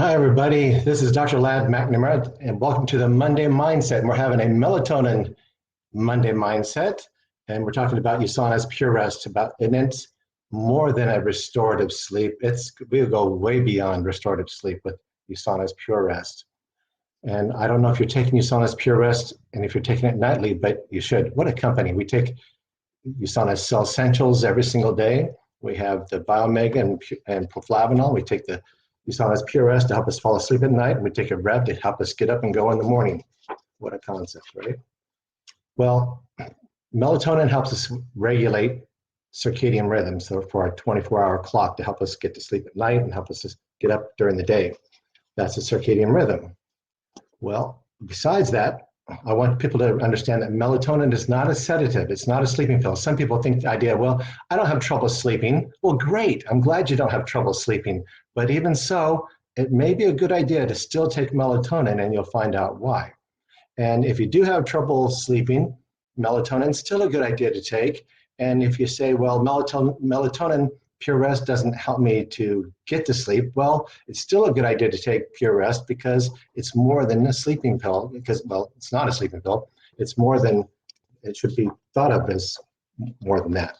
Hi, everybody. This is Dr. Lad McNamara, and welcome to the Monday Mindset. We're having a melatonin Monday Mindset, and we're talking about USANA's Pure Rest. And it's more than a restorative sleep. We'll go way beyond restorative sleep with USANA's Pure Rest. And I don't know if you're taking USANA's Pure Rest and if you're taking it nightly, but you should. What a company! We take USANA's Cell Essentials every single day. We have the Biomega and Proflavanol. We take the USANA's Pure Rest to help us fall asleep at night, and we take a Rev to help us get up and go in the morning. What a concept, right? Well, melatonin helps us regulate circadian rhythms, so for our 24-hour clock to help us get to sleep at night and help us just get up during the day. That's a circadian rhythm. Well, besides that, I want people to understand that melatonin is not a sedative. It's not a sleeping pill. Some people think the idea, well, I don't have trouble sleeping. Well, great. I'm glad you don't have trouble sleeping. But even so, it may be a good idea to still take melatonin, and you'll find out why. And if you do have trouble sleeping, melatonin is still a good idea to take. And if you say, well, melatonin Pure Rest doesn't help me to get to sleep, well, it's still a good idea to take Pure Rest because it's more than a sleeping pill. Because, well, it's not a sleeping pill. It's more than, it should be thought of as more than that.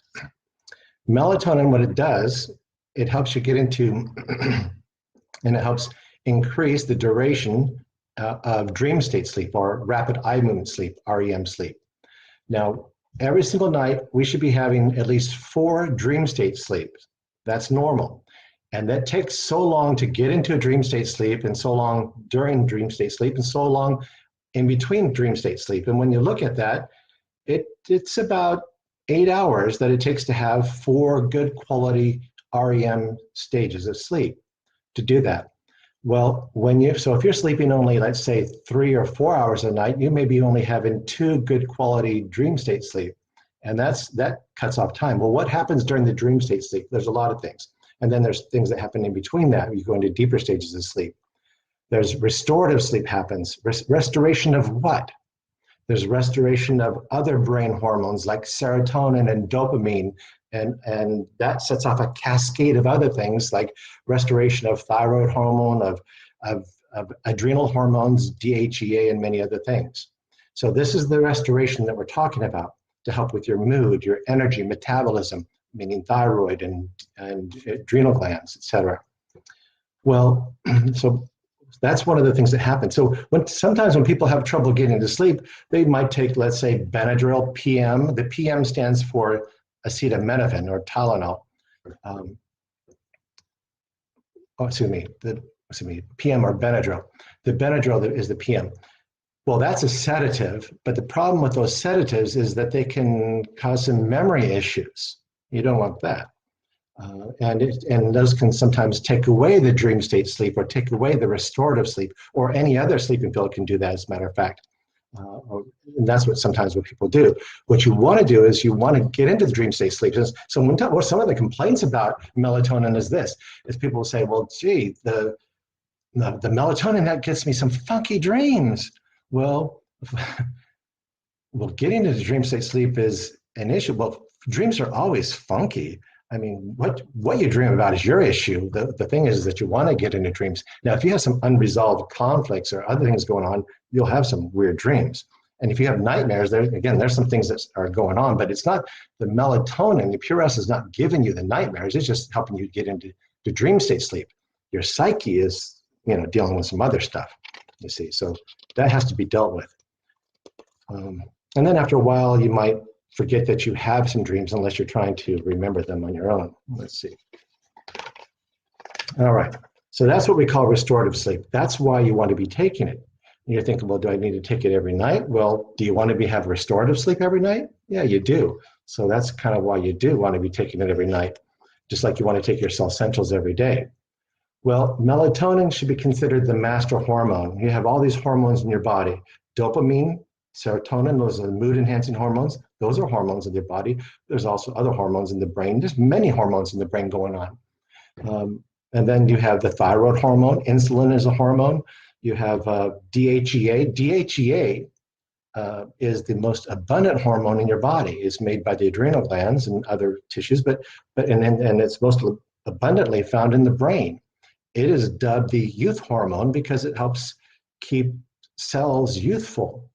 Melatonin, what it does, it helps you get into, and it helps increase the duration of dream state sleep or rapid eye movement sleep, REM sleep. Now, every single night, we should be having at least 4 dream state sleeps. That's normal. And that takes so long to get into a dream state sleep, and so long during dream state sleep, and so long in between dream state sleep. And when you look at that, it's about 8 hours that it takes to have 4 good quality REM stages of sleep to do that. Well, if you're sleeping only, let's say 3 or 4 hours a night, you may be only having 2 good quality dream state sleep. And that cuts off time. Well, what happens during the dream state sleep? There's a lot of things. And then there's things that happen in between that. You go into deeper stages of sleep. There's restorative sleep happens. Restoration of what? There's restoration of other brain hormones like serotonin and dopamine, and that sets off a cascade of other things like restoration of thyroid hormone, of adrenal hormones, DHEA, and many other things. So this is the restoration that we're talking about to help with your mood, your energy, metabolism, meaning thyroid and adrenal glands, etc. Well, so that's one of the things that happens. So sometimes when people have trouble getting to sleep, they might take, let's say, Benadryl PM. The PM stands for acetaminophen or Tylenol. PM or Benadryl. The Benadryl is the PM. Well, that's a sedative, but the problem with those sedatives is that they can cause some memory issues. You don't want that. And those can sometimes take away the dream state sleep or take away the restorative sleep, or any other sleeping pill can do that, as a matter of fact. And that's what people do. What you want to do is you want to get into the dream state sleep. So some of the complaints about melatonin is people say, well, gee, the melatonin, that gets me some funky dreams. Well, getting into the dream state sleep is an issue. Well, dreams are always funky. I mean, what you dream about is your issue. The thing is that you want to get into dreams. Now, if you have some unresolved conflicts or other things going on, you'll have some weird dreams. And if you have nightmares, there's some things that are going on, but it's not the melatonin. The Pure Rest is not giving you the nightmares. It's just helping you get into the dream state sleep. Your psyche is, dealing with some other stuff, you see. So that has to be dealt with. And then after a while, you might forget that you have some dreams unless you're trying to remember them on your own. Let's see. All right. So that's what we call restorative sleep. That's why you want to be taking it. And you're thinking, well, do I need to take it every night? Well, do you want to have restorative sleep every night? Yeah, you do. So that's kind of why you do want to be taking it every night, just like you want to take your Cell Essentials every day. Well, melatonin should be considered the master hormone. You have all these hormones in your body. Dopamine, serotonin, those are the mood-enhancing hormones. Those are hormones in your body. There's also other hormones in the brain. There's many hormones in the brain going on. And then you have the thyroid hormone. Insulin is a hormone. You have DHEA. DHEA is the most abundant hormone in your body. It's made by the adrenal glands and other tissues, and it's most abundantly found in the brain. It is dubbed the youth hormone because it helps keep cells youthful.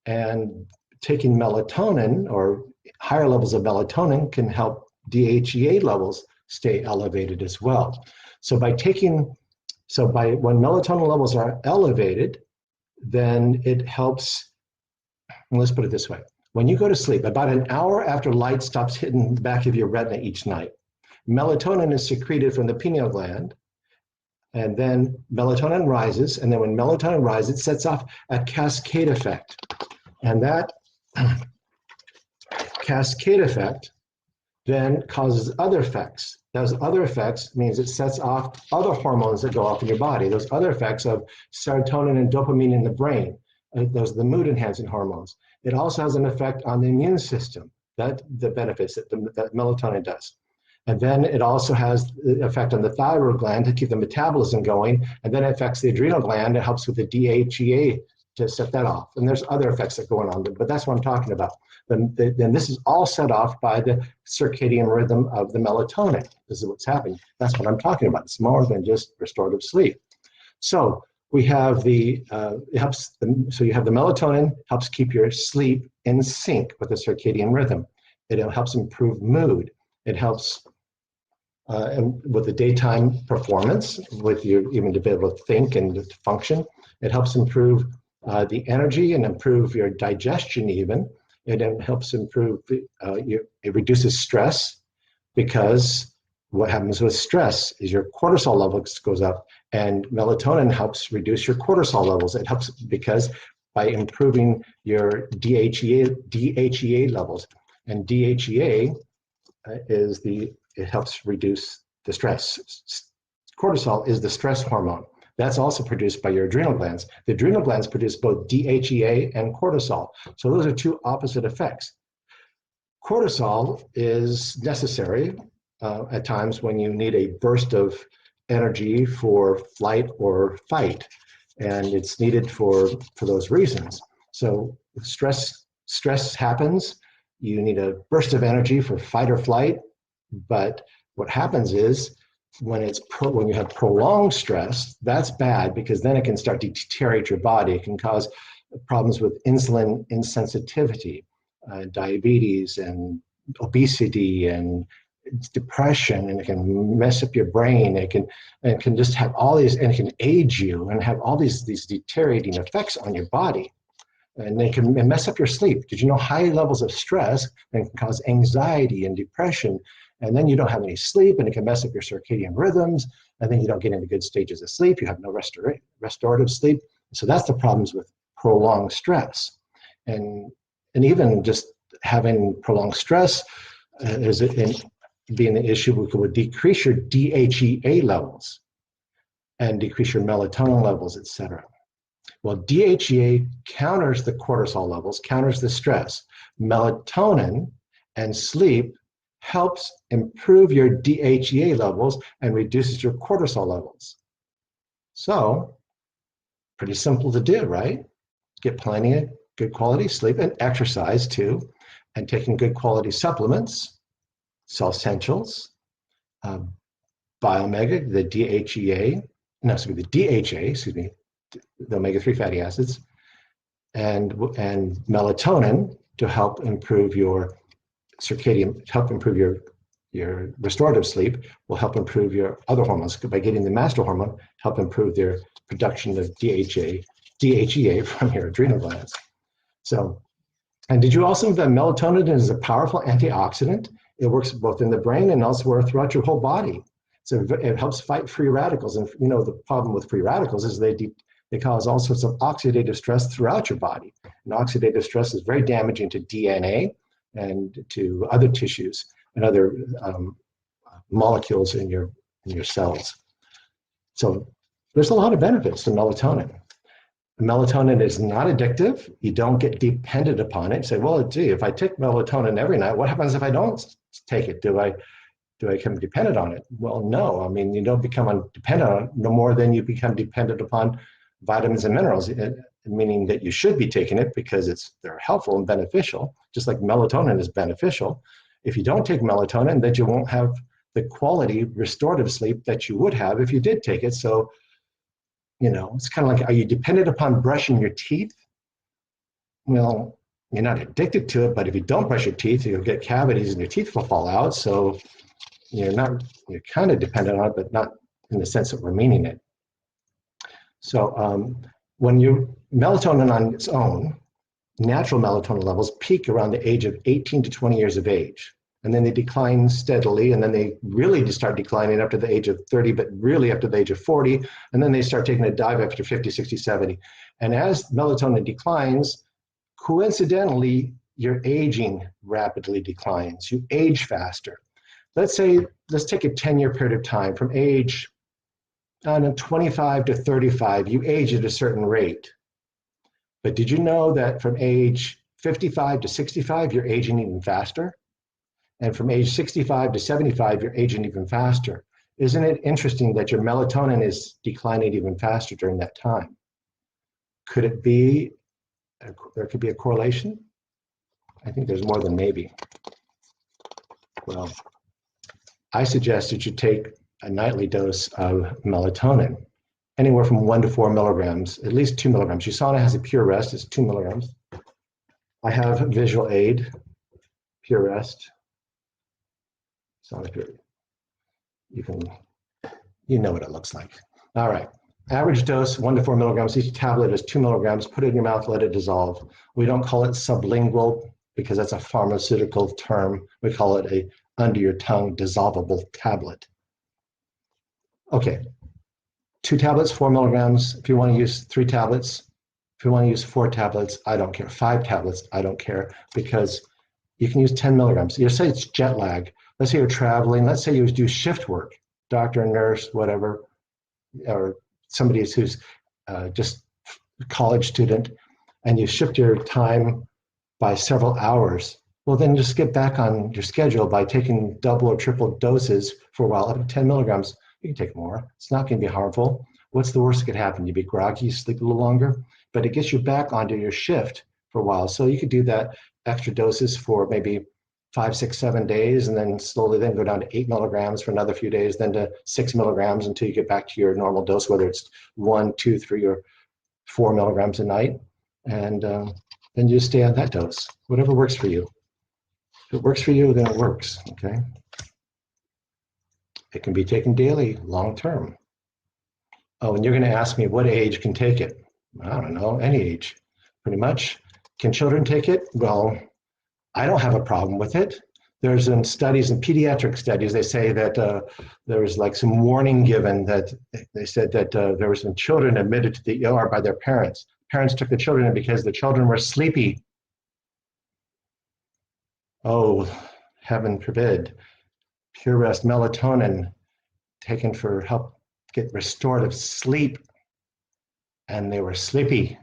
And taking melatonin or higher levels of melatonin can help DHEA levels stay elevated as well. So when melatonin levels are elevated, then it helps. Let's put it this way. When you go to sleep, about an hour after light stops hitting the back of your retina each night, melatonin is secreted from the pineal gland, and then melatonin rises, and then when melatonin rises, it sets off a cascade effect. And that cascade effect then causes other effects. Those other effects means it sets off other hormones that go off in your body. Those other effects of serotonin and dopamine in the brain. Those are the mood enhancing hormones. It also has an effect on the immune system, that the benefits that melatonin does. And then it also has the effect on the thyroid gland to keep the metabolism going. And then it affects the adrenal gland. It helps with the DHEA to set that off. And there's other effects that go on, but that's what I'm talking about. Then this is all set off by the circadian rhythm of the melatonin. This is what's happening. That's what I'm talking about. It's more than just restorative sleep. So we have so you have the melatonin, helps keep your sleep in sync with the circadian rhythm. It helps improve mood. It helps and with the daytime performance, with you even to be able to think and to function. It helps improve the energy and improve your digestion even. It helps improve, it reduces stress, because what happens with stress is your cortisol levels goes up, and melatonin helps reduce your cortisol levels. It helps because by improving your DHEA levels, and DHEA it helps reduce the stress. Cortisol is the stress hormone. That's also produced by your adrenal glands. The adrenal glands produce both DHEA and cortisol. So those are two opposite effects. Cortisol is necessary at times when you need a burst of energy for flight or fight, and it's needed for those reasons. So stress happens, you need a burst of energy for fight or flight, but what happens is when you have prolonged stress, that's bad, because then it can start to deteriorate your body. It can cause problems with insulin insensitivity, diabetes, and obesity, and depression, and it can mess up your brain. It can just have all these, and it can age you and have all these deteriorating effects on your body. And they can mess up your sleep. Did you know high levels of stress can cause anxiety and depression? And then you don't have any sleep, and it can mess up your circadian rhythms, and then you don't get into good stages of sleep. You have no restorative sleep. So that's the problems with prolonged stress. And even just having prolonged stress being the issue, would decrease your DHEA levels and decrease your melatonin levels, etc. Well, DHEA counters the cortisol levels, counters the stress. Melatonin and sleep helps improve your DHEA levels and reduces your cortisol levels. So, pretty simple to do, right? Get plenty of good quality sleep and exercise too, and taking good quality supplements, Cell Essentials, Biomega, the DHA, the omega-3 fatty acids, and melatonin to help improve your help improve your restorative sleep, will help improve your other hormones. By getting the master hormone, help improve their production of DHEA from your adrenal glands. So, and did you also know that melatonin is a powerful antioxidant? It works both in the brain and elsewhere throughout your whole body. So it helps fight free radicals. And you know, the problem with free radicals is they cause all sorts of oxidative stress throughout your body. And oxidative stress is very damaging to DNA and to other tissues and other molecules in your cells. So there's a lot of benefits to melatonin. Melatonin is not addictive. You don't get dependent upon it. You say, well, gee, if I take melatonin every night, what happens if I don't take it? Do I become dependent on it? Well, no. I mean, you don't become dependent on it no more than you become dependent upon vitamins and minerals, meaning that you should be taking it because they're helpful and beneficial, just like melatonin is beneficial. If you don't take melatonin, then you won't have the quality restorative sleep that you would have if you did take it. So, it's kind of like, are you dependent upon brushing your teeth? Well, you're not addicted to it, but if you don't brush your teeth, you'll get cavities and your teeth will fall out. So you're kind of dependent on it, but not in the sense that we're meaning it. So when melatonin on its own, natural melatonin levels peak around the age of 18 to 20 years of age. And then they decline steadily, and then they really start declining after the age of 30, but really after the age of 40, and then they start taking a dive after 50, 60, 70. And as melatonin declines, coincidentally, your aging rapidly declines. You age faster. Let's take a 10-year period of time. From age 25 to 35, you age at a certain rate. But did you know that from age 55 to 65, you're aging even faster? And from age 65 to 75, you're aging even faster. Isn't it interesting that your melatonin is declining even faster during that time? Could it be, there could be a correlation? I think there's more than maybe. Well, I suggest that you take a nightly dose of melatonin, anywhere from 1 to 4 milligrams, at least 2 milligrams. USANA has a Pure Rest, it's 2 milligrams. I have visual aid, Pure Rest. You know what it looks like. All right, average dose, 1 to 4 milligrams. Each tablet is 2 milligrams. Put it in your mouth, let it dissolve. We don't call it sublingual because that's a pharmaceutical term. We call it a under your tongue dissolvable tablet. Okay, 2 tablets, 4 milligrams. If you want to use 3 tablets, if you want to use 4 tablets, I don't care. 5 tablets, I don't care, because you can use 10 milligrams. You say it's jet lag. Let's say you're traveling. Let's say you do shift work, doctor, nurse, whatever, or somebody who's just a college student, and you shift your time by several hours. Well, then just get back on your schedule by taking double or triple doses for a while, up to 10 milligrams. You can take more. It's not going to be harmful. What's the worst that could happen? You'd be groggy, sleep a little longer, but it gets you back onto your shift for a while. So you could do that extra doses for maybe 5, 6, 7 days, and then slowly then go down to 8 milligrams for another few days, then to 6 milligrams until you get back to your normal dose, whether it's 1, 2, 3, or 4 milligrams a night. And then you just stay on that dose, whatever works for you. If it works for you, then it works, okay? It can be taken daily, long term. Oh, and you're going to ask me what age can take it. I don't know, any age, pretty much. Can children take it? Well, I don't have a problem with it. There's in studies, in pediatric studies, they say that there was like some warning given that they said that there were some children admitted to the ER by their parents. Parents took the children in because the children were sleepy. Oh, heaven forbid. Pure Rest melatonin taken for help get restorative sleep, and they were sleepy.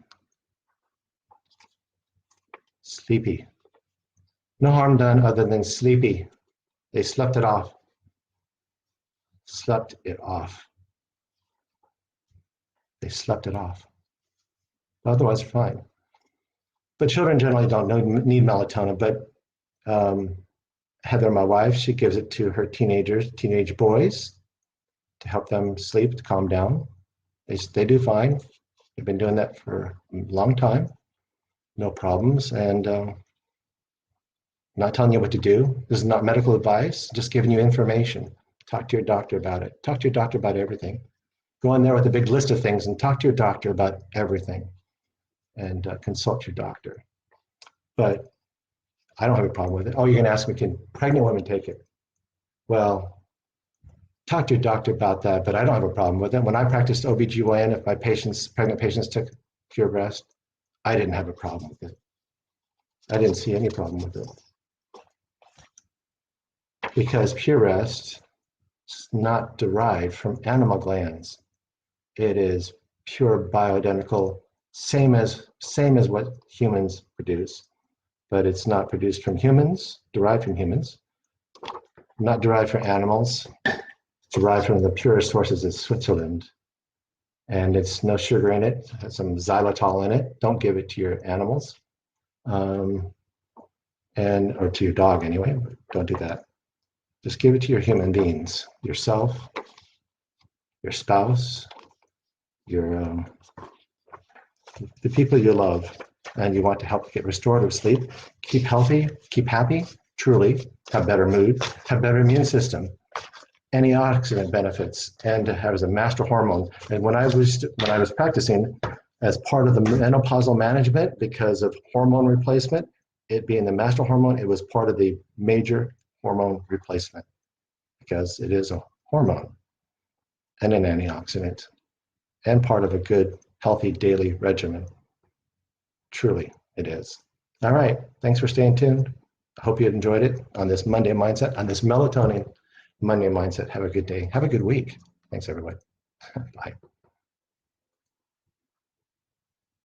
Sleepy. No harm done other than sleepy. They slept it off. Slept it off. They slept it off. Otherwise, fine. But children generally don't need melatonin, but Heather, my wife, she gives it to her teenage boys to help them sleep, to calm down. They do fine. They've been doing that for a long time. No problems. And I'm not telling you what to do. This is not medical advice, just giving you information. Talk to your doctor about it. Talk to your doctor about everything. Go in there with a big list of things and talk to your doctor about everything, and consult your doctor. But I don't have a problem with it. Oh, you're going to ask me, can pregnant women take it? Well, talk to your doctor about that, but I don't have a problem with it. When I practiced OBGYN, if my pregnant patients took Pure Rest, I didn't have a problem with it. I didn't see any problem with it. Because Pure Rest is not derived from animal glands. It is pure bioidentical, same as what humans produce, but it's not produced from humans, derived from humans, not derived from animals. It's derived from the purest sources in Switzerland. And it's no sugar in it, it has some xylitol in it. Don't give it to your animals, or to your dog anyway, don't do that. Just give it to your human beings, yourself, your spouse, your the people you love, and you want to help get restorative sleep, keep healthy, keep happy, truly, have better mood, have better immune system, antioxidant benefits, and has a master hormone. And when I was practicing as part of the menopausal management, because of hormone replacement, it being the master hormone, it was part of the major hormone replacement because it is a hormone and an antioxidant and part of a good, healthy daily regimen. Truly, it is. All right. Thanks for staying tuned. I hope you enjoyed it on this Monday Mindset, on this Melatonin Monday Mindset. Have a good day. Have a good week. Thanks, everyone. Bye.